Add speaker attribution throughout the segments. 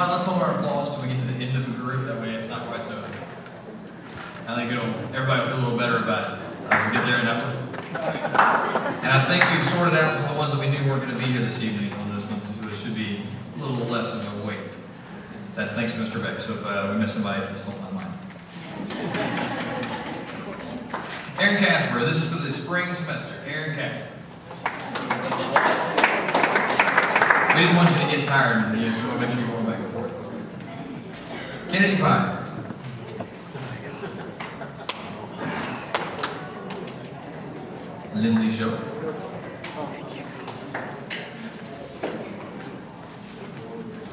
Speaker 1: mind, let's hold our applause till we get to the end of the group. That way it's not quite so. I think everybody will feel a little better about it as we get there in that one. And I think we've sorted out some of the ones that we knew weren't going to be here this evening on this one, so it should be a little less of a wait. That's thanks to Mr. Beck. So if we miss somebody, it's just on my mind. Aaron Casper, this is for the spring semester. Aaron Casper. We didn't want you to get tired of the years, so we want to make sure you're going back and forth. Kennedy Pye. Lindsay Show.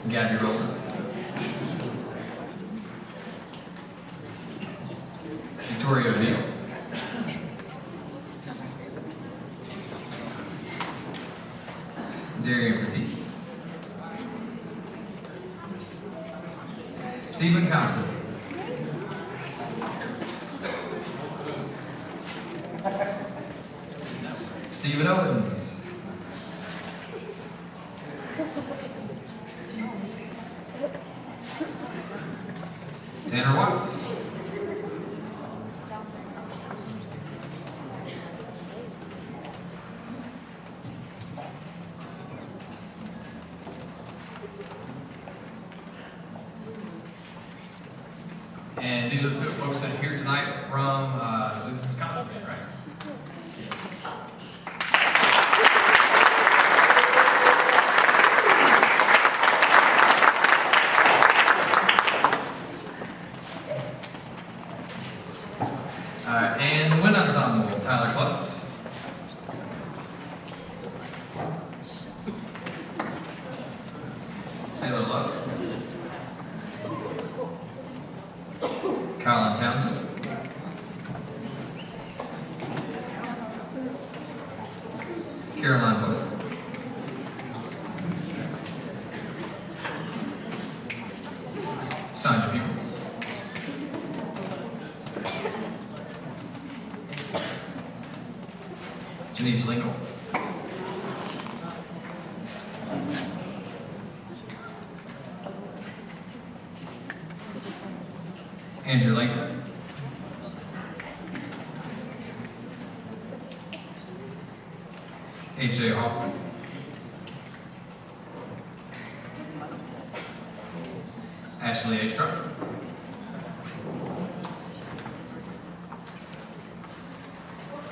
Speaker 1: Gabby Roller. Victoria O'Neill. Darian Petit. Stephen Compton. Stephen Owens. Tanner Watts. And these are the folks that are here tonight from, this is College Band, right? And the wind ensemble, Tyler Klutz. Taylor Love. Colin Townsend. Caroline Booth. Sonia Peoples. Janice Lingle. Andrew Langford. A.J. Hoffman. Ashley A. Struck.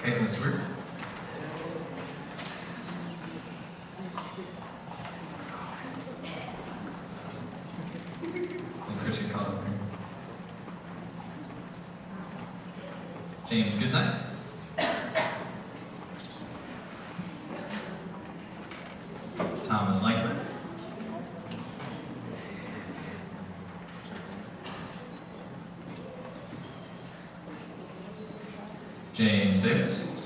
Speaker 1: Caitlin Swear. And Christian Collins. James Goodnight. Thomas Langford. James Davis.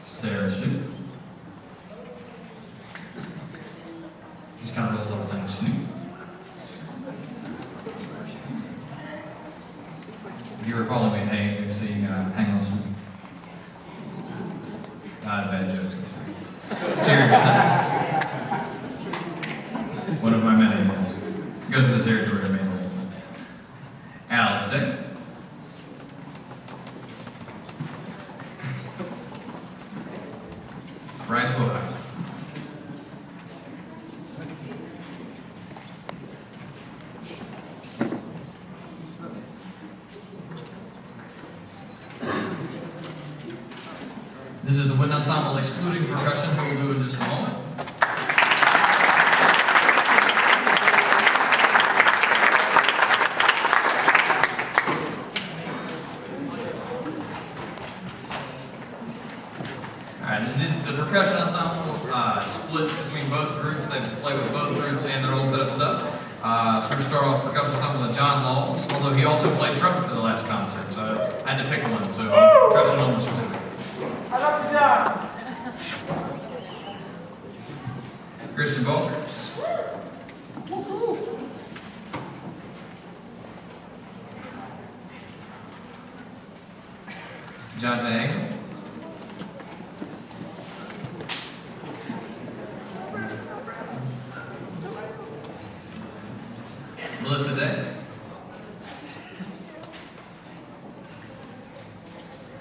Speaker 1: Sarah Snoop. Just kind of rolls off the tongue, Snoop. If you were following me, hey, you would see Hang On Snoop. Not a bad joke. Jerry Goodnight. One of my many ones. Goes with the territory of mainly. Alex Day. Bryce Wilcox. This is the wind ensemble excluding percussion, who we'll do in just a moment. Alright, and the percussion ensemble split between both groups. They play with both groups and their own set of stuff. So we're going to start off percussion ensemble with John Laws, although he also played trumpet for the last concert, so I had to pick one. So percussion on the certificate.
Speaker 2: I love you, John.
Speaker 1: Christian Walters. John Tangle. Melissa Day.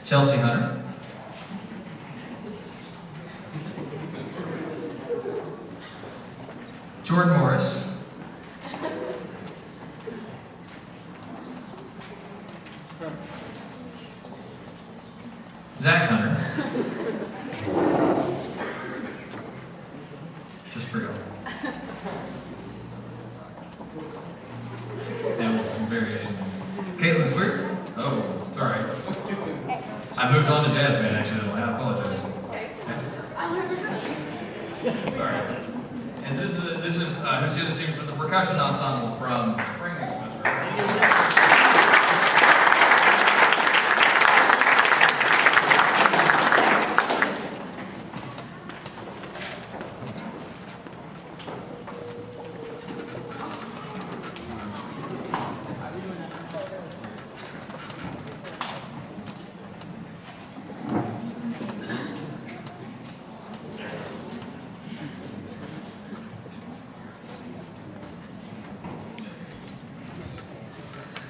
Speaker 1: Chelsea Hunter. Jordan Morris. Zach Hunter. Just for y'all. And variation. Caitlin Swear. Oh, sorry. I moved on to jazz band actually. I apologize. Okay. Sorry. And this is who's here this evening from the percussion ensemble from spring semester.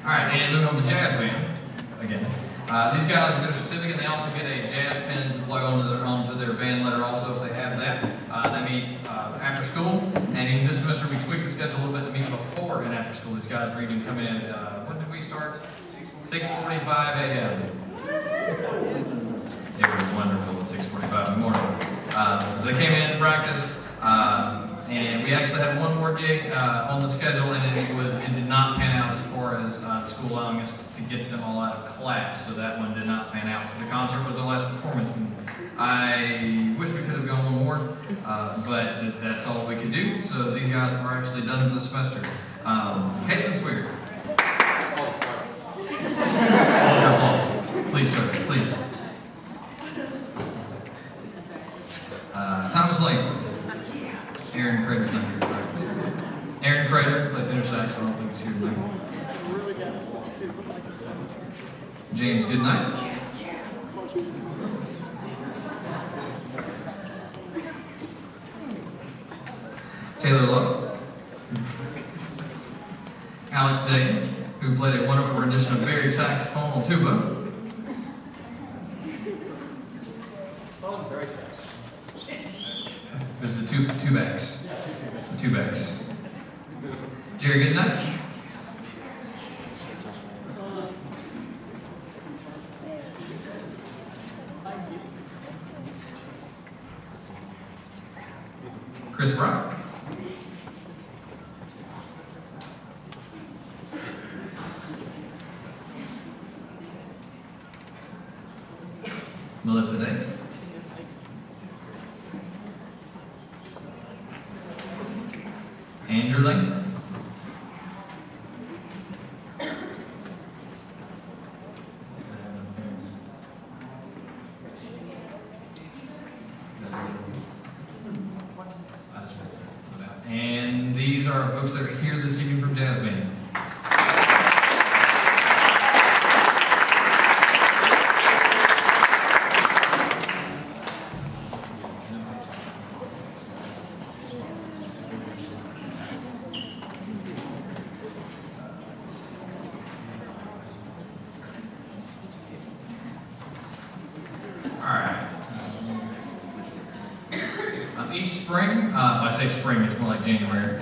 Speaker 1: All right, and moving on to jazz band again. These guys will get a certificate. They also get a jazz pin to plug onto their band letter also if they have that. They meet after school, and in this semester we tweaked the schedule a little bit to meet before and after school. These guys were even coming in, when did we start? 6:45 a.m. It was wonderful at 6:45 in the morning. They came in, practiced, and we actually had one more gig on the schedule, and it did not pan out as far as the school allowing us to get them all out of class, so that one did not pan out. So the concert was the last performance, and I wish we could have gone one more, but that's all we could do. So these guys are actually done for the semester. Caitlin Swear. Hold your applause. Please, sir, please. Thomas Lane. Aaron Crater's not here. Aaron Crater plays tenor sax. I don't think he's here tonight. James Goodnight. Taylor Lowe. Alex Day, who played a wonderful rendition of Barry saxophone on tuba. It was the two backs. The two backs. Jerry Goodnight. Chris Brock. Melissa Day. Andrew Lane. And these are folks that are here this evening from Jazz Band. Each spring, I say spring, it's more like January,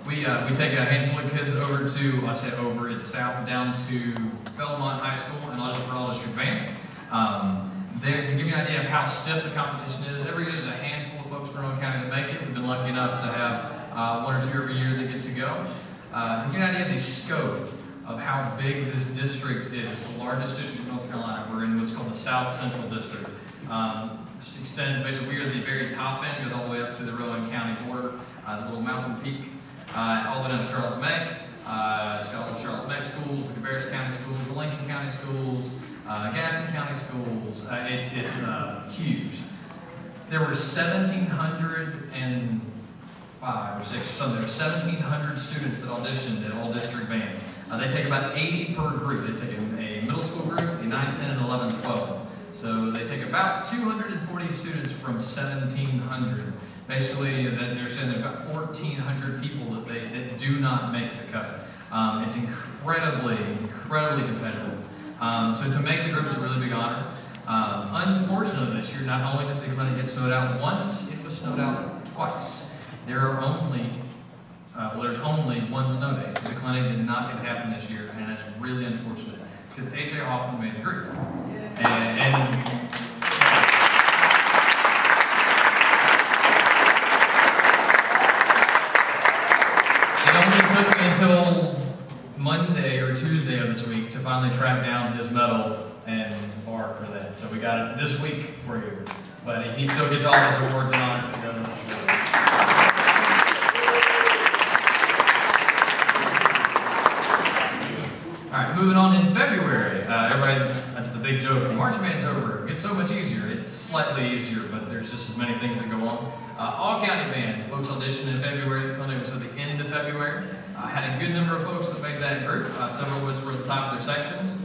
Speaker 1: we take a handful of kids over to, I say over, it's south, down to Belmont High School and for all district band. There, to give you an idea of how stiff the competition is, every year there's a handful of folks from Rowan County that make it. We've been lucky enough to have one or two every year that get to go. To give you an idea of the scope of how big this district is, it's the largest district in North Carolina. We're in what's called the South Central District. Extends basically, we're at the very top end, goes all the way up to the Rowan County border, the little mountain peak, all the way down to Charlotte Meck. It's got all the Charlotte Meck schools, the Cabarrus County schools, the Lincoln County schools, Gaston County schools. It's huge. There were 1,705 or 6 or something. There were 1,700 students that auditioned at all district band. They take about 80 per group. They take a middle school group, a 9, 10, and 11, 12. So they take about 240 students from 1,700. Basically, that they're saying there's about 1,400 people that do not make the cut. It's incredibly competitive. So to make the group is a really big honor. Unfortunately, this year, not only did the clinic get snowed out once, it was snowed out twice. There's only one snow day, so the clinic did not get to happen this year, and that's really unfortunate because H.A. Hoffman made the group. And it only took me until Monday or Tuesday of this week to finally track down his medal and bar for that. So we got it this week for you. But he still gets all his awards and honors to go. All right, moving on in February. Everybody, that's the big joke. The March Band's over. It gets so much easier. It's slightly easier, but there's just as many things that go on. All County Band, folks auditioned in February. The clinic was at the end of February. Had a good number of folks that made that group. Several of us were at the top of their sections.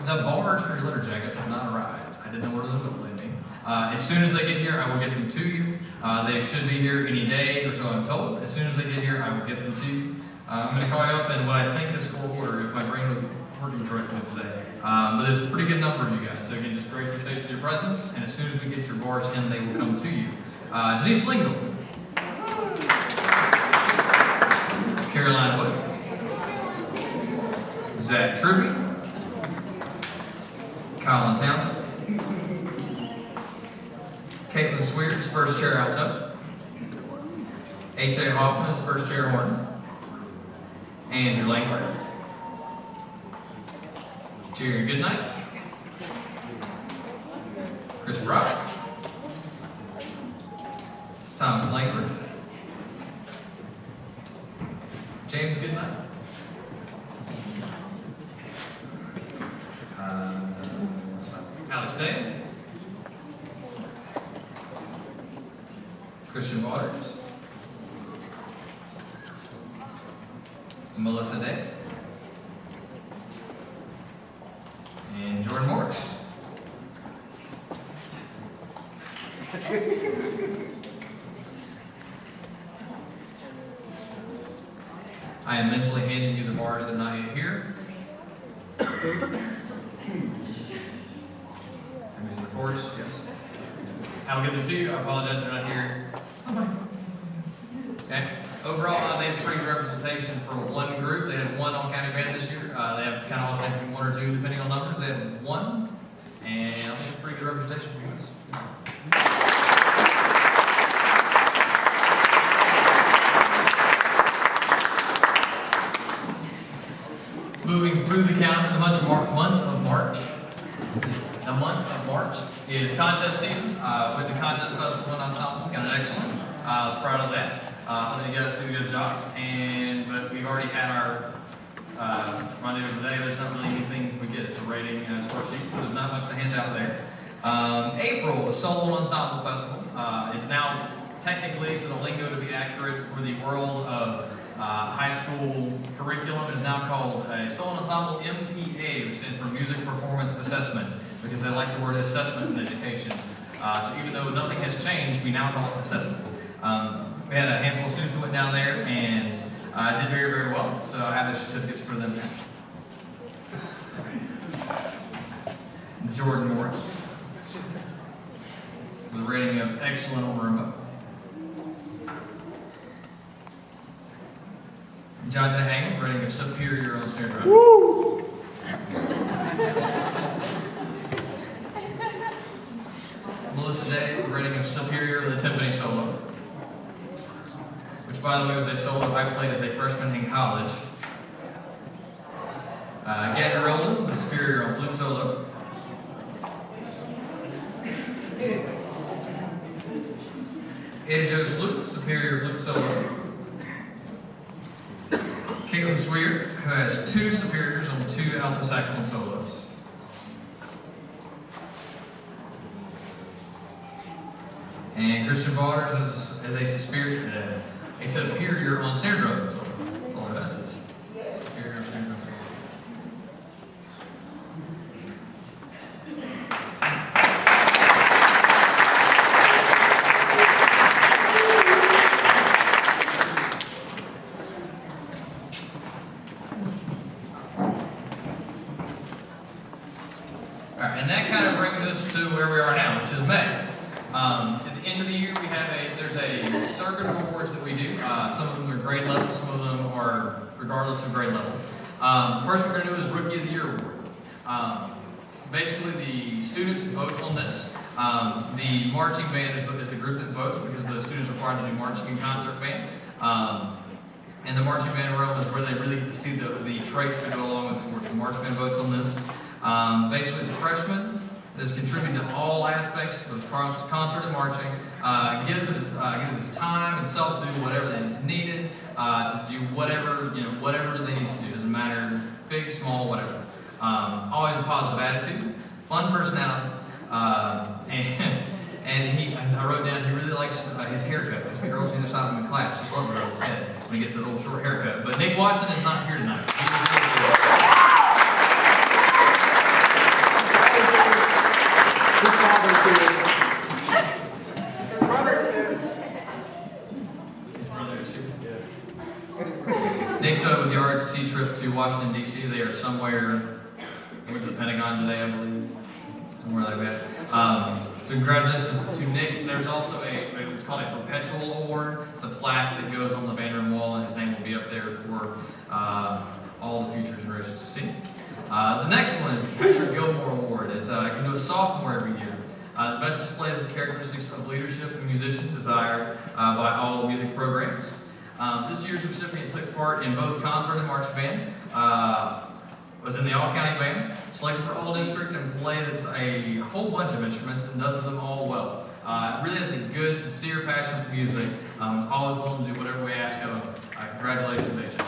Speaker 1: The bars for your letter jackets have not arrived. I didn't know where to look, believe me. As soon as they get here, I will get them to you. They should be here any day, or so I'm told. As soon as they get here, I will get them to you. I'm going to call you up in what I think is score order, if my brain was working correctly today. But there's a pretty good number of you guys, so again, just grace the stage with your presence, and as soon as we get your bars in, they will come to you. Janice Lingle, Caroline Wood, Zach Truby, Colin Townsend, Caitlin Swears, first chair alto, H.A. Hoffman is first chair horn, Andrew Langford, Jerry Goodnight, Chris Brock, Thomas Langford, James Goodnight, Alex Day, Christian Waters, Melissa Day, and Jordan Morris. I am mentally handing you the bars that are not yet here. I'm using the force, yes. I will get them to you. I apologize they're not here. Okay. Overall, I think it's pretty good representation for one group. They had one on County Band this year. They have kind of alternating one or two depending on numbers. They had one, and I think it's pretty good representation for you guys. Moving through the calendar, the month of March is contest season. Went to contest festival, one ensemble, got an excellent. I was proud of that. I think you guys did a good job. But we've already had our rendezvous today. There's not really anything we get. It's a rating and a score sheet, so there's not much to hand out there. April, the Solo Ensemble Festival. It's now technically, for the lingo to be accurate, for the world of high school curriculum, is now called a Solo Ensemble MPA, which stands for Music Performance Assessment, because they like the word assessment in education. So even though nothing has changed, we now call it assessment. We had a handful of students that went down there and did very, very well, so I have the certificates for them now. Jordan Morris, with a rating of excellent or above. Jonte Hang, rating of superior on snare drum. Woo! Melissa Day, rating of superior to the timpani solo, which by the way was a solo I played as a freshman in college. Gabby Rowland is a superior on flute solo. Eddie Joe Sloop, superior flute solo. Caitlin Swear, who has 2 superiors on 2 alto saxophone solos. And Christian Waters is a superior on snare drum solo. That's all that is. Superior on snare drum solo. At the end of the year, we have there's a circuit of awards that we do. Some of them are grade level, some of them are regardless of grade level. First we're going to do is Rookie of the Year Award. Basically, the students vote on this. The marching band is the group that votes because the students are required to do marching and concert band. And the marching band realm is where they really get to see the traits that go along with sports. The marching band votes on this. Basically, it's a freshman that has contributed to all aspects of concert and marching. Gives his time and self to do whatever that is needed to do whatever they need to do. Doesn't matter, big, small, whatever. Always a positive attitude, fun personality, and I wrote down he really likes his haircut because the girls on the other side of him in class just love to rub his head when he gets that little short haircut. But Nick Watson is not here tonight. Nick's with the ROTC trip to Washington, D.C. They are somewhere, went to the Pentagon today, I believe, somewhere like that. So congratulations to Nick. There's also it's called a perpetual award. It's a plaque that goes on the band room wall, and his name will be up there for all the future generations to see. The next one is the Patrick Gilmore Award. It's you can do a sophomore every year. The best displays the characteristics of leadership and musician desired by all music programs. This year's recipient took part in both concert and marching band, was in the all-county band, selected for all-district, and plays a whole bunch of instruments and does them all well. Really has a good, sincere passion for music. Is always willing to do whatever we ask of him. Congratulations, AJ.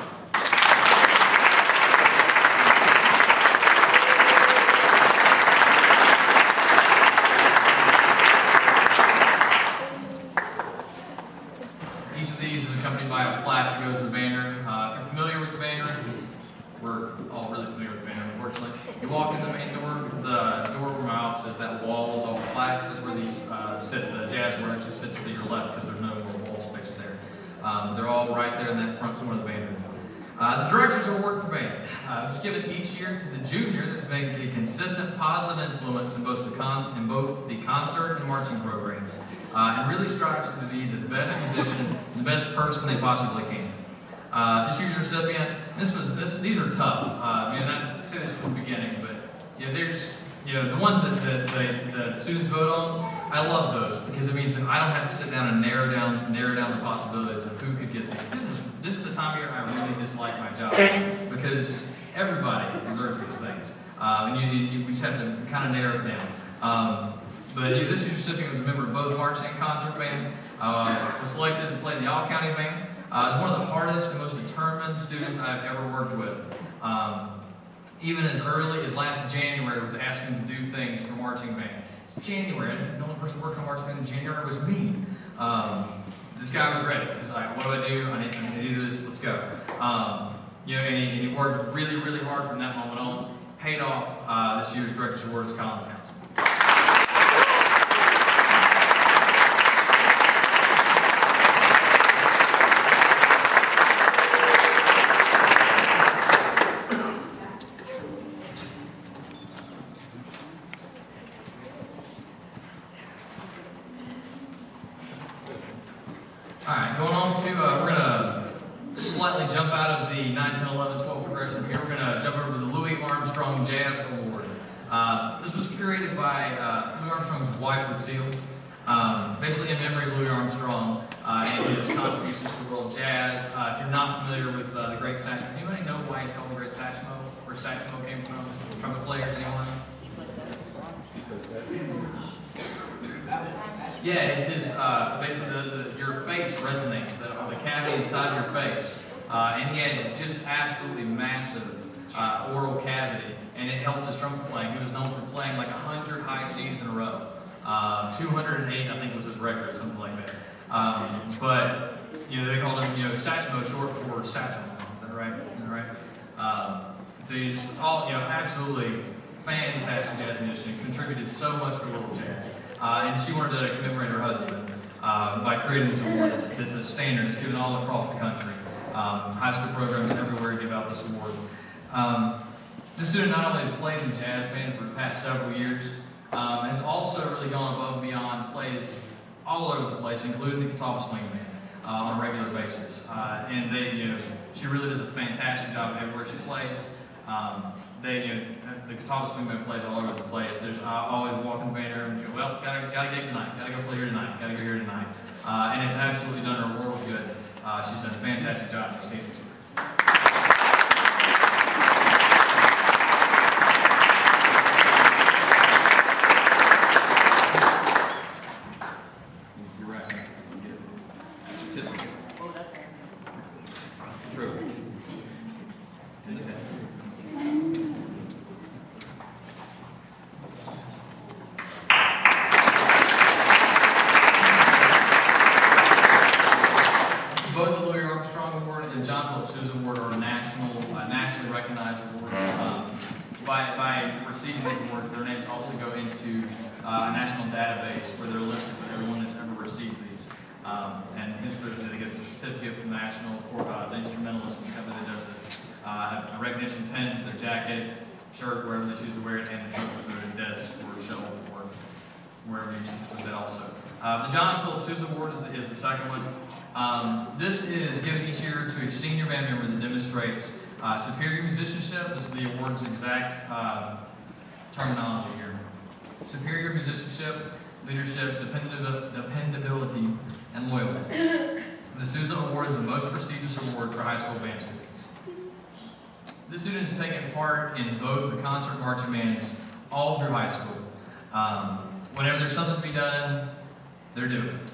Speaker 1: Each of these is accompanied by a plaque that goes to the band room. If you're familiar with the band room, we're all really familiar with the band room, unfortunately. You walk in the main door, the door where my office is, that wall is all plaques. That's where these sit. The jazz board actually sits to your left because there's no more wall space there. They're all right there in that front corner of the band room. The Director's Award for Band. It's given each year to the junior that's made a consistent positive influence in both the concert and marching programs. And really strives to be the best musician, the best person they possibly can. This year's recipient, these are tough. I say this from the beginning, but there's the ones that the students vote on. I love those because it means that I don't have to sit down and narrow down the possibilities of who could get these. This is the time of year I really dislike my job because everybody deserves these things, and we just have to kind of narrow it down. But this year's recipient was a member of both marching and concert band. Was selected to play in the all-county band. Is one of the hardest and most determined students I've ever worked with. Even as early as last January, was asking to do things for marching band. It's January. The only person working on marching band in January was me. This guy was ready. He's like, "What do? I need to do this. Let's go." And he worked really, really hard from that moment on. Paid off. This year's Director's Award is Colin Townsend. Alright, going on to, we're going to slightly jump out of the 9, 10, 11, 12 progression here. We're going to jump over to the Louis Armstrong Jazz Award. This was curated by Louis Armstrong's wife, Lucille, basically in memory of Louis Armstrong and his contributions to world jazz. If you're not familiar with the great Satchmo, anybody know why he's called the great Satchmo? Where Satchmo came from? Trumpet players, anyone? Yeah, it's his, basically your face resonates, the cavity inside your face. And he had just absolutely massive oral cavity, and it helped his trumpet playing. He was known for playing like 100 high C's in a row. 208, I think, was his record, something like that. But, they called him, Satchmo, short for Satchmo. Is that right? Is that right? So he's all, absolutely fantastic jazz musician, contributed so much to world jazz. And she wanted to commemorate her husband by creating this award. It's a standard. It's given all across the country. High school programs everywhere give out this award. This student not only played in the jazz band for the past several years, has also really gone above and beyond, plays all over the place, including the guitar swing band on a regular basis. And she really does a fantastic job everywhere she plays. The guitar swing band plays all over the place. I always walk in the band room and go, well, gotta get tonight, gotta go play here tonight, gotta go here tonight. And it's absolutely done her a world of good. She's done a fantastic job in skating this week. You're right. Get a certificate.
Speaker 3: Oh, that's
Speaker 1: True. In the head. Both the Louis Armstrong Award and the John Philip Sousa Award are nationally recognized awards. By receiving these awards, their names also go into a national database where they're listed for everyone that's ever received these. And hence they get the certificate from the national, or the instrumentalist company that does it. A recognition pin for their jacket, shirt, wherever they choose to wear it, and the trophy for their desk or shelf or wherever you choose to put that also. The John Philip Sousa Award is the second one. This is given each year to a senior band member that demonstrates superior musicianship. This is the award's exact terminology here. Superior musicianship, leadership, dependability, and loyalty. The Sousa Award is the most prestigious award for high school band students. The students take part in both the concert marching bands all through high school. Whenever there's something to be done, they're doing it.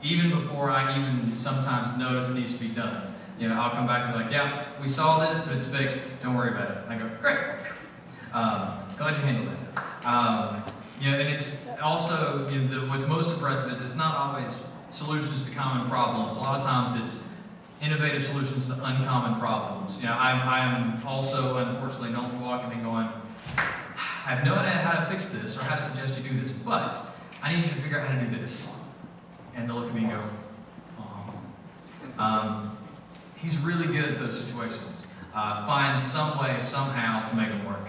Speaker 1: Even before I even sometimes notice it needs to be done. I'll come back and be like, yeah, we saw this, but it's fixed. Don't worry about it. And I go, great. Glad you handled that. And it's also, what's most impressive is it's not always solutions to common problems. A lot of times it's innovative solutions to uncommon problems. I am also, unfortunately, known for walking and going, I have no idea how to fix this or how to suggest you do this, but I need you to figure out how to do this. And they'll look at me and go, oh. He's really good at those situations. Finds some way, somehow, to make them work.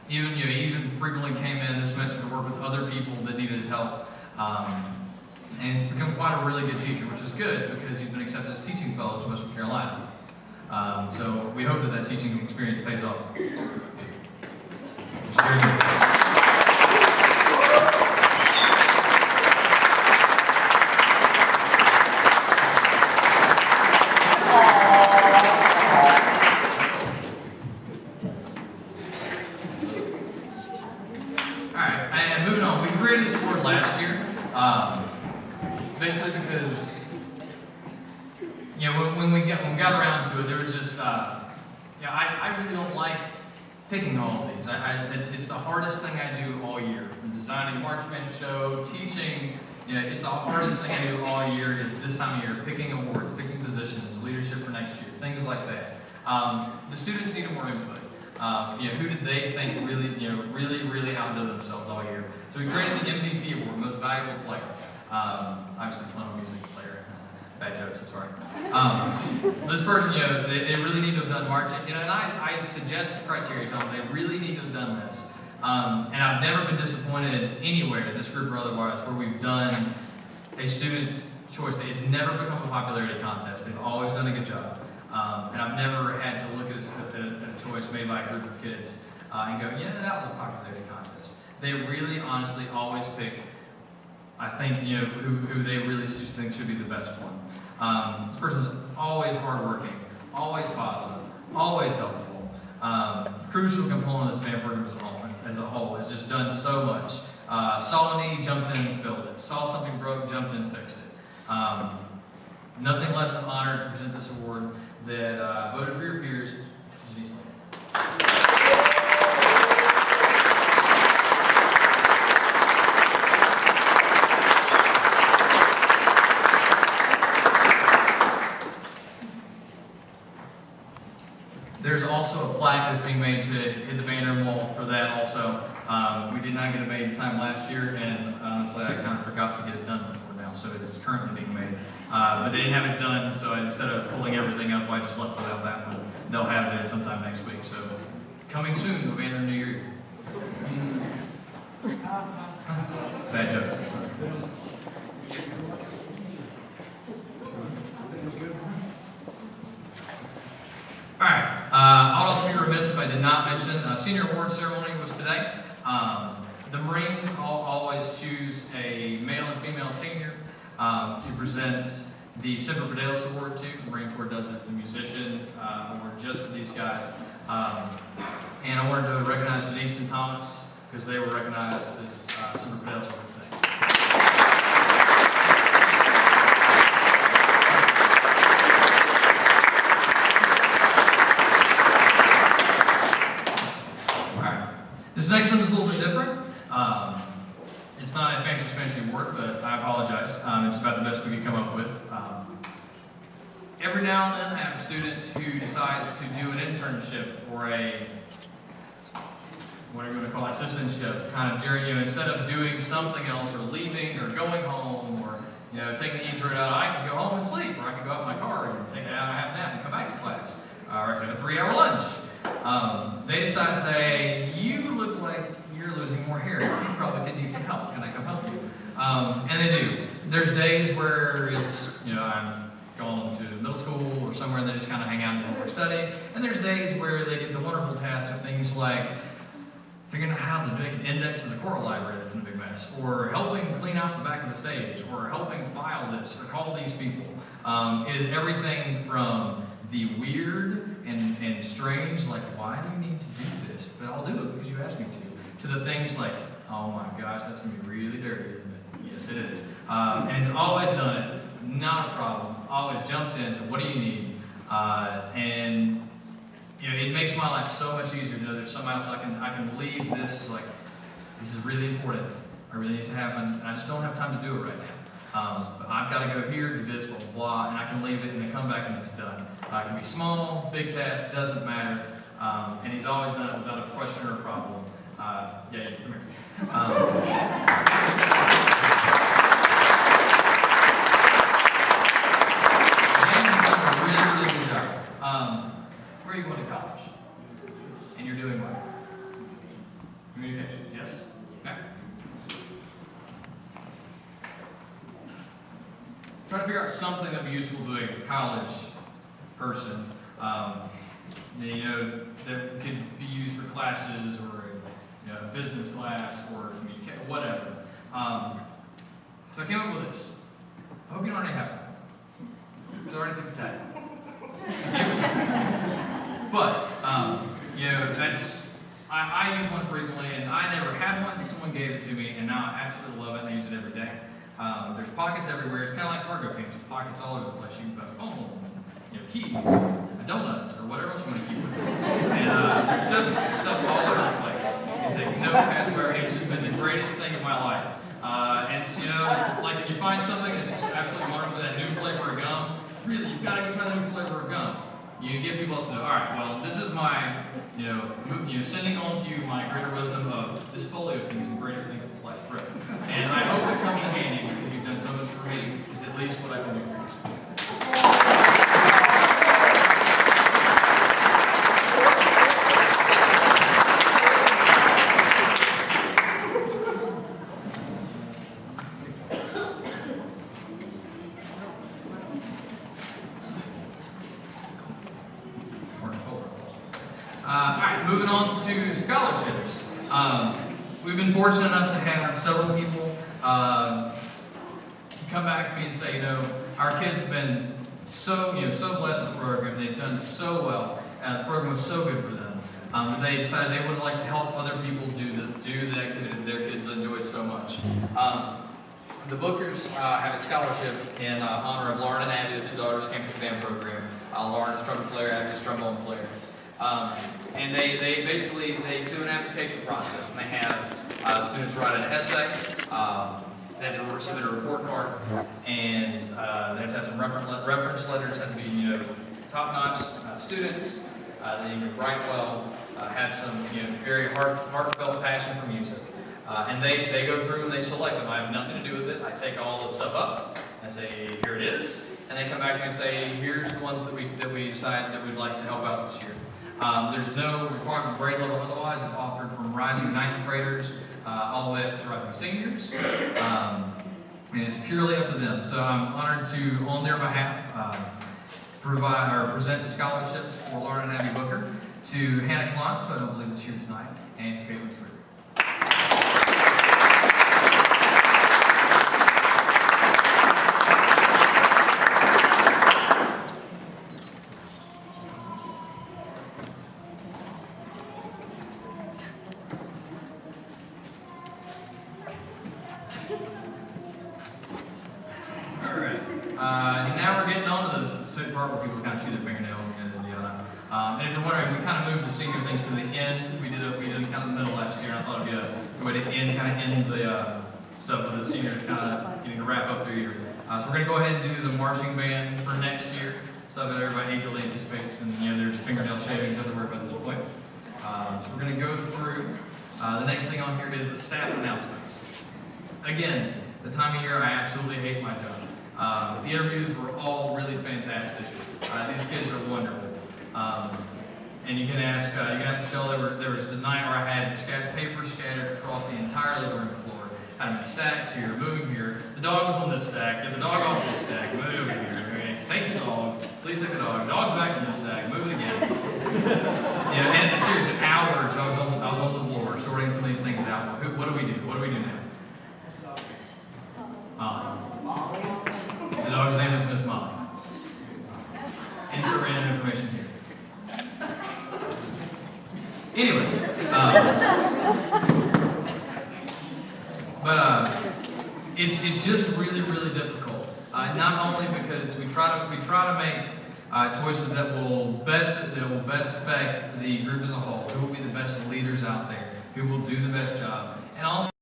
Speaker 1: Even frequently came in this semester to work with other people that needed his help. And he's become quite a really good teacher, which is good because he's been accepted as teaching fellow in Western Carolina. So we hope that teaching experience pays off. Very good. Basically because, when we got around to it, there was just, I really don't like picking all of these. It's the hardest thing I do all year. From designing a marching band show, teaching, it's the hardest thing I do all year is this time of year, picking awards, picking positions, leadership for next year, things like that. The students needed more input. Who did they think really outdid themselves all year? So we created the MVP award, Most Valuable Player. Obviously, playing a music player. Bad jokes, I'm sorry. This person, they really need to have done marching. And I suggest the criteria to them. They really need to have done this. And I've never been disappointed anywhere, this group or otherwise, where we've done a student choice. It's never become a popularity contest. They've always done a good job. And I've never had to look at a choice made by a group of kids and go, yeah, that was a popularity contest. They really, honestly, always pick, I think, who they really think should be the best one. This person's always hardworking, always positive, always helpful. Crucial component of this band program as a whole has just done so much. Saw a need, jumped in and filled it. Saw something broke, jumped in and fixed it. Nothing less than honored to present this award that voted for your peers, Janice Lane. There's also a plaque that's being made to hit the band room wall for that also. We did not get it made in time last year, and honestly, I kind of forgot to get it done before now, so it's currently being made. But they didn't have it done, so instead of pulling everything up, I just left without that one. They'll have it sometime next week, so coming soon, the band room New Year. Bad jokes. All right. I'd also be remiss if I did not mention senior award ceremony was today. The Marines always choose a male and female senior to present the Semper Fidelis Award to. The Marine Corps does it. It's a musician award just for these guys. And I wanted to recognize Denise and Thomas because they were recognized as Semper Fidelis Award today. This next one is a little bit different. It's not a fancy award, but I apologize. It's about the best we could come up with. Every now and then I have a student who decides to do an internship or a, what are you going to call assistantship, kind of during, instead of doing something else or leaving or going home or, taking the easy route out, I can go home and sleep, or I can go out in my car and take it out and have a nap and come back to class, or I can have a 3-hour lunch. They decide to say, you look like you're losing more hair. You probably could need some help. Can I come help you? And they do. There's days where it's, I'm going to middle school or somewhere and they just kind of hang out and do more study. And there's days where they get the wonderful task of things like figuring out how to make an index of the choral library that's in a big mess, or helping clean out the back of the stage, or helping file this, or call these people. It is everything from the weird and strange, like, why do you need to do this? But I'll do it because you asked me to the things like, oh my gosh, that's going to be really dirty, isn't it? Yes, it is. And he's always done it, not a problem. Always jumped in, said, what do you need? And it makes my life so much easier to know there's somebody else I can leave this, like, this is really important. It really needs to happen, and I just don't have time to do it right now. But I've got to go here, do this, blah, blah, blah, and I can leave it and then come back and it's done. It can be small, big task, doesn't matter. And he's always done it without a question or a problem. Yeah, come here. And he's done a really, really good job. Where are you going to college? And you're doing what? Communication, yes? Okay. Try to figure out something that would be useful to a college person, that could be used for classes or a business class or whatever. So I came up with this. I hope you don't already have it. It's already took the tag. But I use one frequently, and I never had one until someone gave it to me, and now I absolutely love it and I use it every day. There's pockets everywhere. It's kind of like cargo pants with pockets all over the place. You can put a phone, keys, a donut, or whatever else you want to keep with it. And there's stuff all over the place. You can take notepads wherever. It's just been the greatest thing in my life. And it's like when you find something that's just absolutely wonderful, that new flavor of gum. Really, you've got to go try the new flavor of gum. You get people else to know. All right, well, this is my, sending on to you my greater wisdom of this folio thing is the greatest thing since sliced bread. And I hope it comes in handy because you've done so much for me. It's at least what I can do for you. Moving on to scholarships. We've been fortunate enough to have several people come back to me and say, our kids have been so blessed with the program. They've done so well. The program was so good for them that they decided they would like to help other people do the activity that their kids enjoyed so much. The Bookers have a scholarship in honor of Lauren and Abby, the two daughters came from the band program. Lauren is trumpet player, Abby is trombone player. And they do an application process, and they have students write an essay, they have to submit a report card, and they have to have some reference letters, have to be top-notch students, they can write well, have some very heartfelt passion for music. And they go through and they select them. I have nothing to do with it. I take all the stuff up, I say, here it is, and they come back to me and say, here's the ones that we decide that we'd like to help out this year. There's no requirement grade level otherwise. It's offered from rising 9th graders all the way up to rising seniors. And it's purely up to them. So I'm honored to, on their behalf, present the scholarships for Lauren and Abby Booker to Hannah Klont, who I don't believe is here tonight, and to Caitlin Sweet. Now we're getting on to the sweet part where people kind of chew their fingernails and and if you're wondering, we kind of moved the senior things to the end. We did kind of the middle last year, and I thought it'd be a way to end the stuff with the seniors kind of getting to wrap up their year. So we're going to go ahead and do the marching band for next year, stuff that everybody eagerly anticipates, and there's fingernail shavings everywhere by this point. So we're going to go through. The next thing on here is the staff announcements. Again, the time of year I absolutely hate my job. The interviews were all really fantastic. These kids are wonderful. And you can ask Michelle. There was the night where I had paper scattered across the entire living room floor. I had stacks here, moving here. The dog was on this stack. Get the dog off this stack. Move it over here. Okay? Take the dog. Please take the dog. Dog's back in this stack. Move it again. And seriously, hours I was on the floor sorting some of these things out. What do we do? What do we do now? The dog's name is Miss Molly. Insert random information here. Anyways, it's just really difficult. Not only because we try to make choices that will best affect the group as a whole, who will be the best leaders out there, who will do the best job, and also